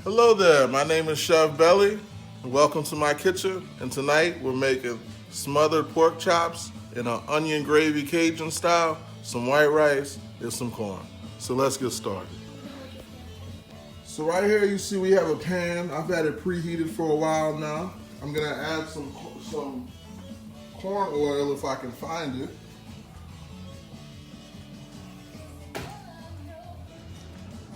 Hello there, my name is Chef Beli. Welcome to my kitchen, and tonight we're making smothered pork chops in an onion gravy Cajun style, some white rice, and some corn. So let's get started. So right here you see we have a pan. I've had it preheated for a while now. I'm gonna add some corn oil if I can find it.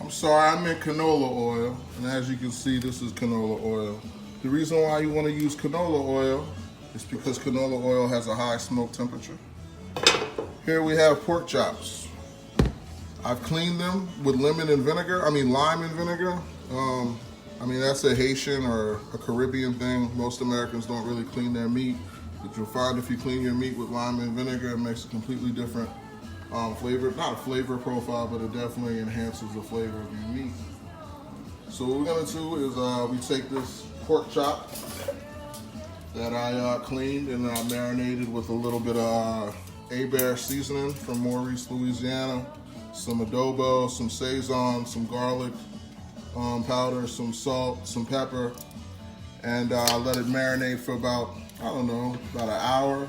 I'm sorry, I meant canola oil, and as you can see, this is canola oil. The reason why you want to use canola oil is because canola oil has a high smoke temperature. Here we have pork chops. I've cleaned them with lime and vinegar. That's a Haitian or a Caribbean thing. Most Americans don't really clean their meat, but you'll find if you clean your meat with lime and vinegar, it makes a completely different flavor. Not a flavor profile, but it definitely enhances the flavor of your meat. So what we're gonna do is we take this pork chop that I cleaned and I marinated with a little bit of A-Bear seasoning from Maurice, Louisiana, some adobo, some Sazon, some garlic powder, some salt, some pepper, and let it marinate for about an hour.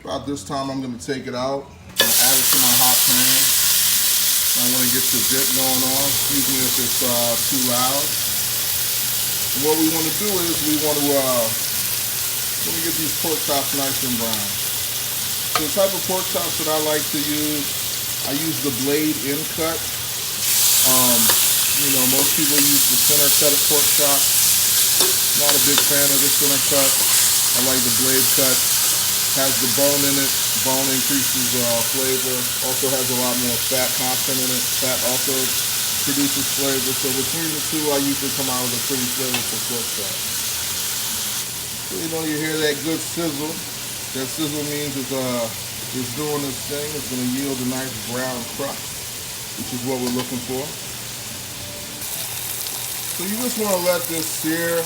About this time I'm gonna take it out. Add it to my hot pan. I want to get the dip going on. Excuse me if it's too loud. And what we want to do is we want to get these pork chops nice and brown. So the type of pork chops that I like to use, I use the blade in cut. Most people use the center cut of pork chop. Not a big fan of the center cut. I like the blade cut. Has the bone in it. Bone increases flavor. Also has a lot more fat content in it. Fat also produces flavor. So between the two, I usually come out with a pretty flavorful pork chop. So you hear that good sizzle. That sizzle means it's doing its thing. It's going to yield a nice brown crust, which is what we're looking for. So you just want to let this sear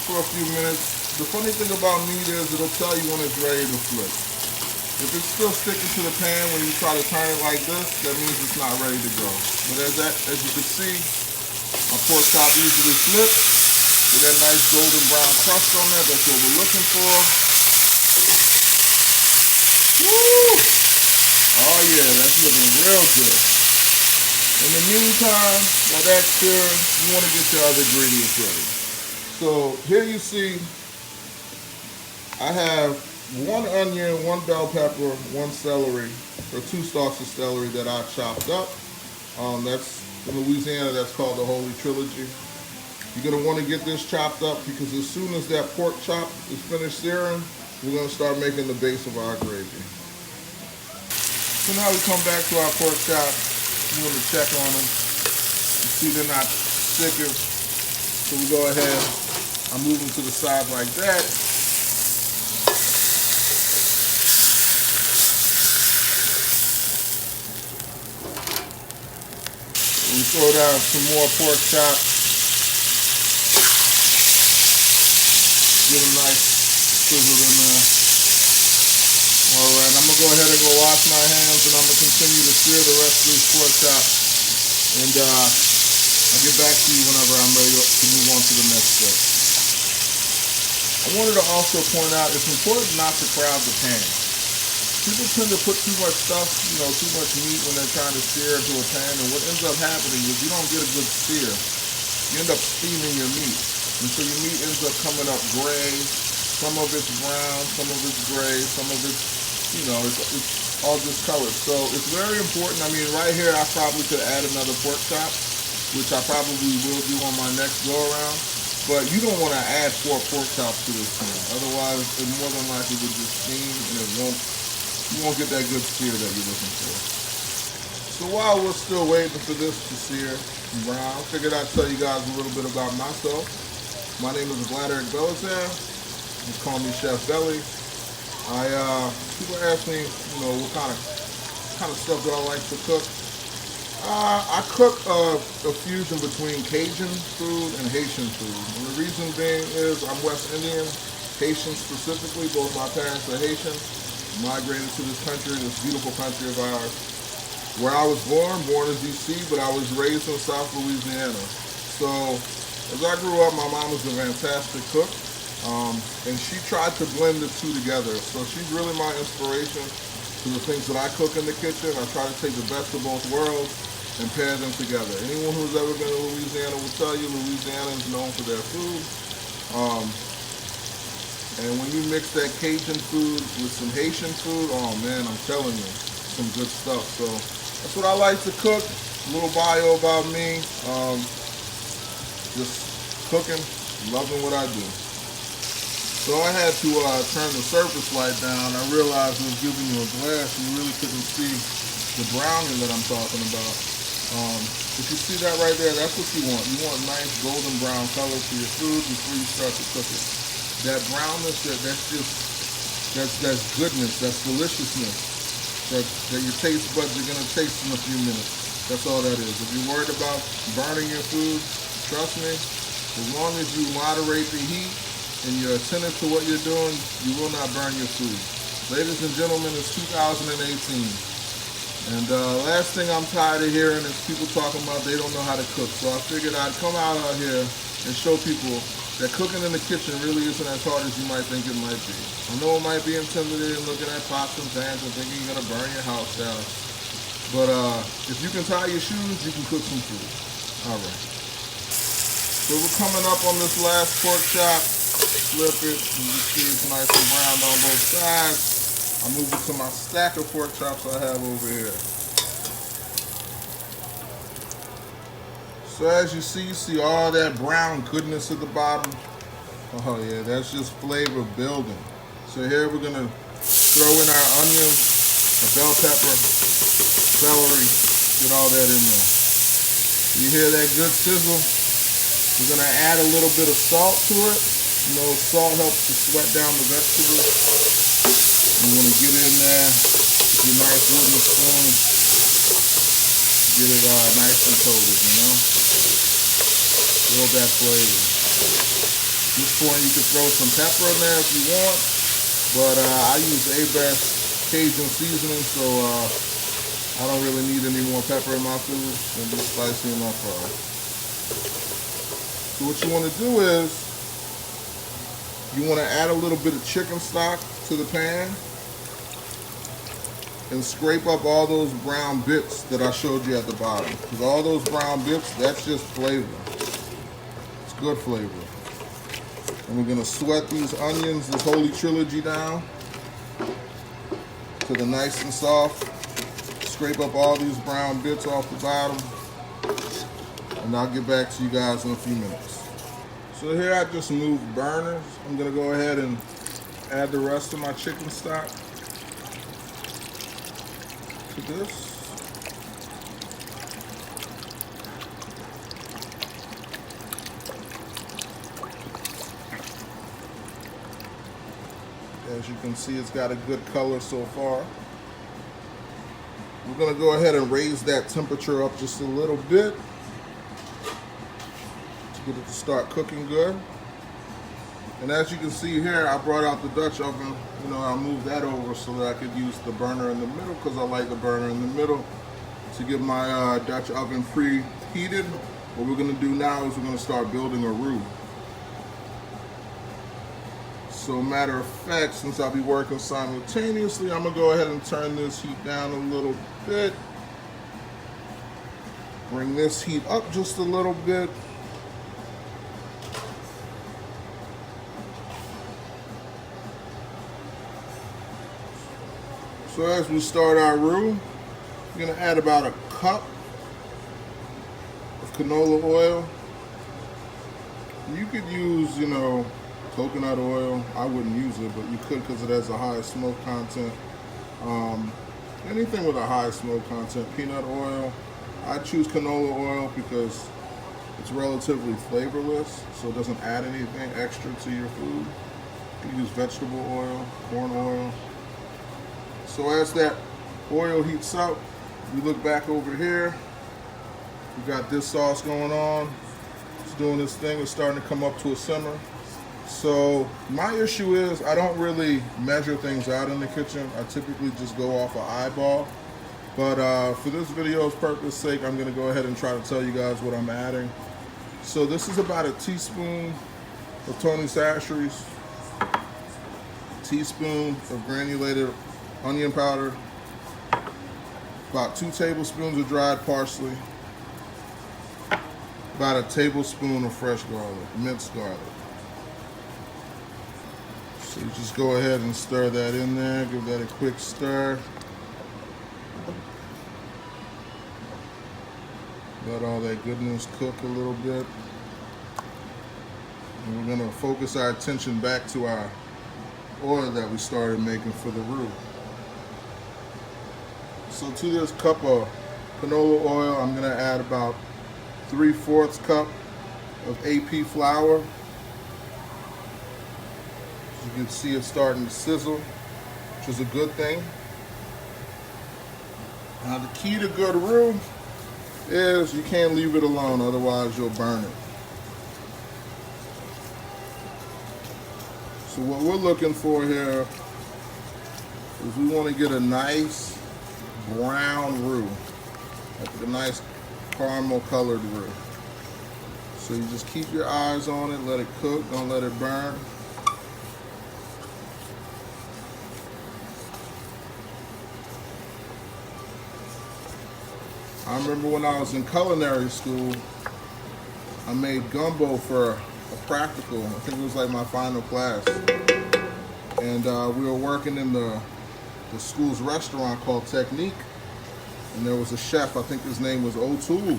for a few minutes. The funny thing about meat is it'll tell you when it's ready to flip. If it's still sticking to the pan when you try to turn it like this, that means it's not ready to go. But as you can see, my pork chop easily flips with that nice golden brown crust on there. That's what we're looking for. Woo! Oh yeah, that's looking real good. In the meantime, while that's searing, you want to get your other ingredients ready. So here you see I have 1 onion, 1 bell pepper, 1 celery, or 2 stalks of celery that I chopped up. That's in Louisiana, that's called the Holy Trilogy. You're gonna wanna get this chopped up because as soon as that pork chop is finished searing, we're gonna start making the base of our gravy. So now we come back to our pork chop. You wanna check on them. You see they're not sticking. So we go ahead, I move them to the side like that. We throw down some more pork chop. Get a nice sizzle in there. Alright, I'm going to go ahead and go wash my hands and I'm going to continue to sear the rest of these pork chops. And I'll get back to you whenever I'm ready to move on to the next step. I wanted to also point out it's important not to crowd the pan. People tend to put too much stuff, too much meat when they're trying to sear into a pan, and what ends up happening is you don't get a good sear. You end up steaming your meat, and so your meat ends up coming up gray. Some of it's brown, some of it's gray, some of it's, it's all discolored. So it's very important. Right here I probably could add another pork chop, which I probably will do on my next go around. But you don't want to add 4 pork chops to this pan. Otherwise, it more than likely would just steam and you won't get that good sear that you're looking for. So while we're still waiting for this to sear and brown, I figured I'd tell you guys a little bit about myself. My name is Beli. Just call me Chef Beli. People ask me, what kind of stuff do I like to cook. I cook a fusion between Cajun food and Haitian food. And the reason being is I'm West Indian, Haitian specifically. Both my parents are Haitian. Migrated to this country, this beautiful country of ours. Where I was born in DC, but I was raised in South Louisiana. So as I grew up, my mom was a fantastic cook. And she tried to blend the two together. So she's really my inspiration to the things that I cook in the kitchen. I try to take the best of both worlds and pair them together. Anyone who's ever been to Louisiana will tell you Louisiana is known for their food. And when you mix that Cajun food with some Haitian food, oh man, I'm telling you, some good stuff. So that's what I like to cook. A little bio about me. Just cooking, loving what I do. So I had to turn the surface light down. I realized it was giving you a glass. You really couldn't see the browning that I'm talking about. If you see that right there, that's what you want. You want nice golden brown color to your food before you start to cook it. That brownness, that's goodness, that's deliciousness. That your taste buds are gonna taste in a few minutes. That's all that is. If you're worried about burning your food, trust me, as long as you moderate the heat and you're attentive to what you're doing, you will not burn your food. Ladies and gentlemen, it's 2018. And last thing I'm tired of hearing is people talking about they don't know how to cook. So I figured I'd come out here and show people that cooking in the kitchen really isn't as hard as you might think it might be. I know it might be intimidating looking at pots and pans and thinking you're gonna burn your house down. But if you can tie your shoes, you can cook some food. All right. So we're coming up on this last pork chop. Flip it, and you see it's nice and browned on both sides. I'll move it to my stack of pork chops I have over here. So as you see all that brown goodness at the bottom. Oh yeah, that's just flavor building. So here we're gonna throw in our onion, a bell pepper, celery, get all that in there. You hear that good sizzle? We're gonna add a little bit of salt to it. You know, salt helps to sweat down the vegetables. You want to get it in there with your nice wooden spoon. Get it nice and coated, you know. Build that flavor. At this point, you can throw some pepper in there if you want, but I use A-Best Cajun seasoning, so I don't really need any more pepper in my food. It's gonna be spicy enough for it. So what you want to do is, you want to add a little bit of chicken stock to the pan and scrape up all those brown bits that I showed you at the bottom. Because all those brown bits, that's just flavor. It's good flavor. And we're going to sweat these onions, this holy trilogy down to the nice and soft. Scrape up all these brown bits off the bottom. And I'll get back to you guys in a few minutes. So here I just moved burners. I'm gonna go ahead and add the rest of my chicken stock to this. As you can see, it's got a good color so far. We're gonna go ahead and raise that temperature up just a little bit. Get it to start cooking good. And as you can see here, I brought out the Dutch oven. You know, I moved that over so that I could use the burner in the middle, because I like the burner in the middle to get my Dutch oven preheated. What we're gonna do now is we're gonna start building a roux. So matter of fact, since I'll be working simultaneously, I'm gonna go ahead and turn this heat down a little bit. Bring this heat up just a little bit. So as we start our roux, we're gonna add about a cup of canola oil. You could use, you know, coconut oil. I wouldn't use it, but you could because it has a high smoke content. Anything with a high smoke content, peanut oil. I choose canola oil because it's relatively flavorless, so it doesn't add anything extra to your food. You can use vegetable oil, corn oil. So as that oil heats up, we look back over here. We got this sauce going on. It's doing this thing. It's starting to come up to a simmer. So my issue is I don't really measure things out in the kitchen. I typically just go off an eyeball. But for this video's purpose sake, I'm going to go ahead and try to tell you guys what I'm adding. So this is about a teaspoon of Tony Chachere's, teaspoon of granulated onion powder, about 2 tablespoons of dried parsley, about a tablespoon of fresh garlic, minced garlic. So you just go ahead and stir that in there, give that a quick stir. Let all that goodness cook a little bit. And we're gonna focus our attention back to our oil that we started making for the roux. So to this cup of canola oil, I'm gonna add about 3/4 cup of AP flour. As you can see, it's starting to sizzle, which is a good thing. Now the key to good roux is you can't leave it alone, otherwise you'll burn it. So what we're looking for here is we want to get a nice brown roux, like a nice caramel colored roux. So you just keep your eyes on it, let it cook, don't let it burn. I remember when I was in culinary school, I made gumbo for a practical. I think it was like my final class. And we were working in the school's restaurant called Technique. And there was a chef, I think his name was O'Toole.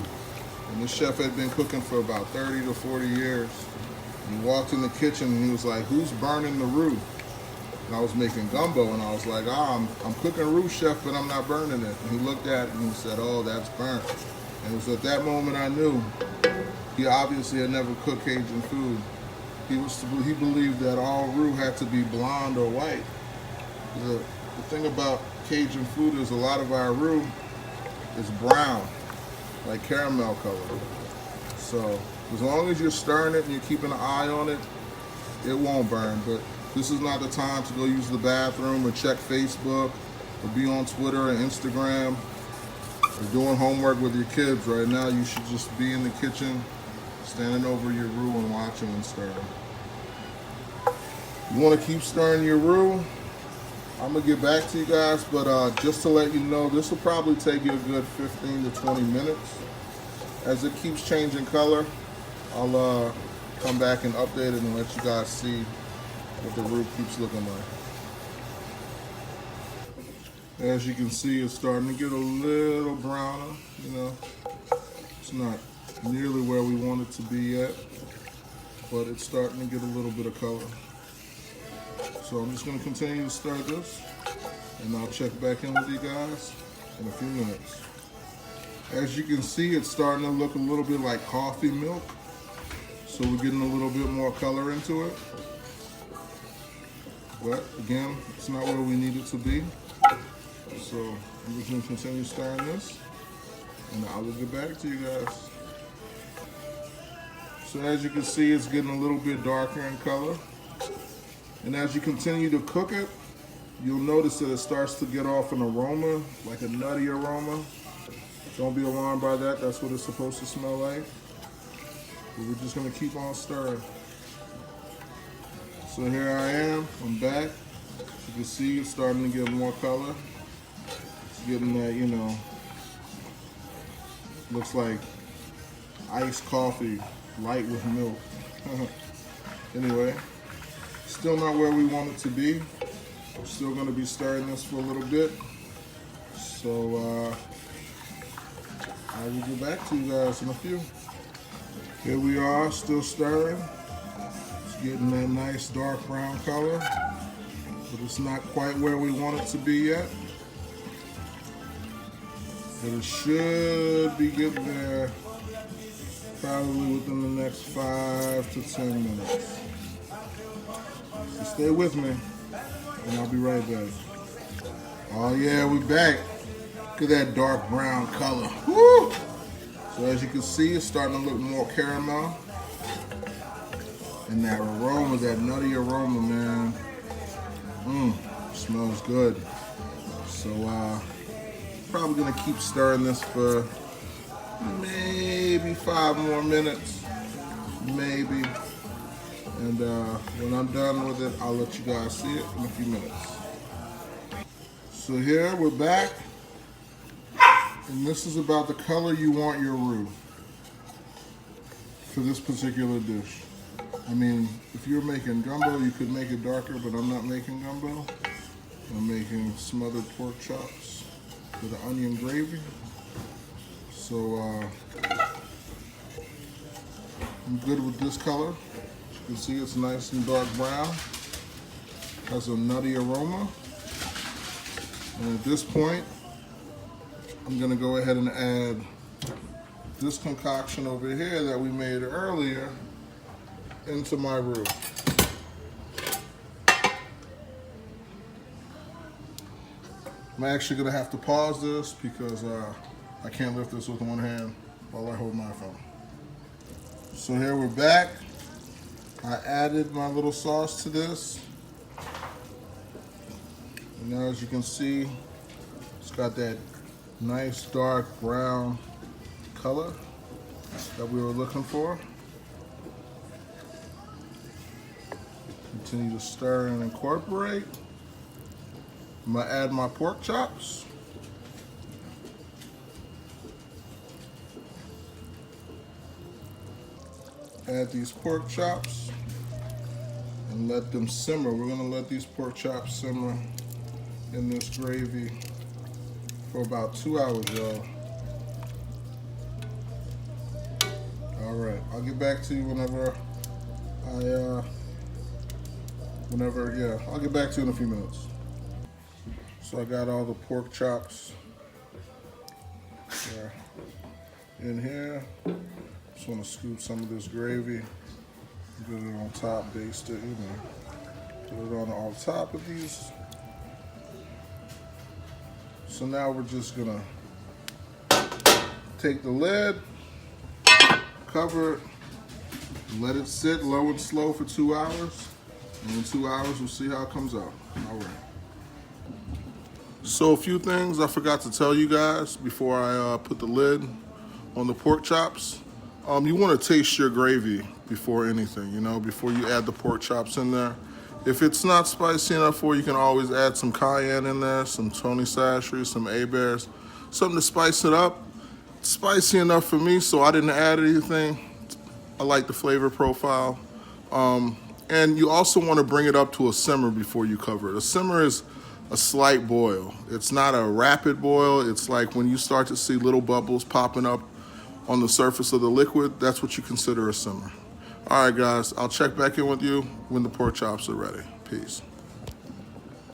And the chef had been cooking for about 30 to 40 years. And he walked in the kitchen and he was like, "Who's burning the roux?" And I was making gumbo and I was like, I'm cooking roux, chef, but I'm not burning it. And he looked at it and he said, "Oh, that's burnt." And it was at that moment I knew he obviously had never cooked Cajun food. He believed that all roux had to be blonde or white. The thing about Cajun food is a lot of our roux is brown, like caramel color. So as long as you're stirring it and you're keeping an eye on it, it won't burn. But this is not the time to go use the bathroom or check Facebook or be on Twitter or Instagram or doing homework with your kids. Right now you should just be in the kitchen, standing over your roux and watching and stirring. You want to keep stirring your roux. I'm going to get back to you guys, but just to let you know, this will probably take you a good 15 to 20 minutes. As it keeps changing color, I'll come back and update it and let you guys see what the roux keeps looking like. As you can see, it's starting to get a little browner, you know. It's not nearly where we want it to be yet, but it's starting to get a little bit of color. So I'm just going to continue to stir this, and I'll check back in with you guys in a few minutes. As you can see, it's starting to look a little bit like coffee milk, so we're getting a little bit more color into it. But again, it's not where we need it to be. So I'm just going to continue stirring this, and I will get back to you guys. So as you can see, it's getting a little bit darker in color. And as you continue to cook it, you'll notice that it starts to get off an aroma, like a nutty aroma. Don't be alarmed by that. That's what it's supposed to smell like. But we're just going to keep on stirring. So here I am. I'm back. As you can see, it's starting to get more color. It's getting that, you know, looks like iced coffee, light with milk. Anyway. Still not where we want it to be. We're still going to be stirring this for a little bit. So I will get back to you guys in a few. Here we are, still stirring. It's getting that nice dark brown color, but it's not quite where we want it to be yet. But it should be getting there probably within the next 5 to 10 minutes. So stay with me, and I'll be right back. Oh yeah, we back. Look at that dark brown color. Woo! So as you can see, it's starting to look more caramel. And that aroma, that nutty aroma, man. Smells good. So probably gonna keep stirring this for maybe 5 more minutes. maybe. And when I'm done with it, I'll let you guys see it in a few minutes. So here we're back, and this is about the color you want your roux for this particular dish. I mean, if you're making gumbo, you could make it darker, but I'm not making gumbo. I'm making smothered pork chops with an onion gravy. So I'm good with this color. As you can see, it's nice and dark brown. Has a nutty aroma. And at this point, I'm gonna go ahead and add this concoction over here that we made earlier into my roux. I'm actually gonna have to pause this because I can't lift this with one hand while I hold my phone. So here we're back. I added my little sauce to this. And now as you can see, it's got that nice dark brown color that we were looking for. Continue to stir and incorporate. I'm gonna add my pork chops. Add these pork chops and let them simmer. We're gonna let these pork chops simmer in this gravy for about 2 hours, y'all. All right, I'll get back to you whenever I'll get back to you in a few minutes. So I got all the pork chops in here. Just want to scoop some of this gravy, put it on top, baste it, put it on top of these. So now we're just gonna take the lid, cover it, let it sit low and slow for 2 hours. And in 2 hours, we'll see how it comes out. All right. So a few things I forgot to tell you guys before I put the lid on the pork chops. You want to taste your gravy before anything, before you add the pork chops in there. If it's not spicy enough for you, you can always add some cayenne in there, some Tony Sashers, some A-Bears, something to spice it up. It's spicy enough for me, so I didn't add anything. I like the flavor profile. And you also want to bring it up to a simmer before you cover it. A simmer is a slight boil. It's not a rapid boil. It's like when you start to see little bubbles popping up on the surface of the liquid, that's what you consider a simmer. All right, guys, I'll check back in with you when the pork chops are ready. Peace.